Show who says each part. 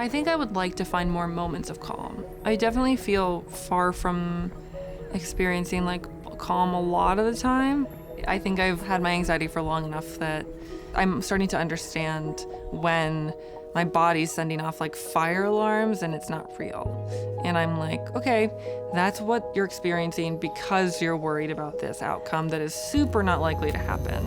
Speaker 1: I think I would like to find more moments of calm. I definitely feel far from experiencing like calm a lot of the time. I think I've had my anxiety for long enough that I'm starting to understand when my body's sending off like fire alarms and it's not real. And I'm like, okay, that's what you're experiencing because you're worried about this outcome that is super not likely to happen.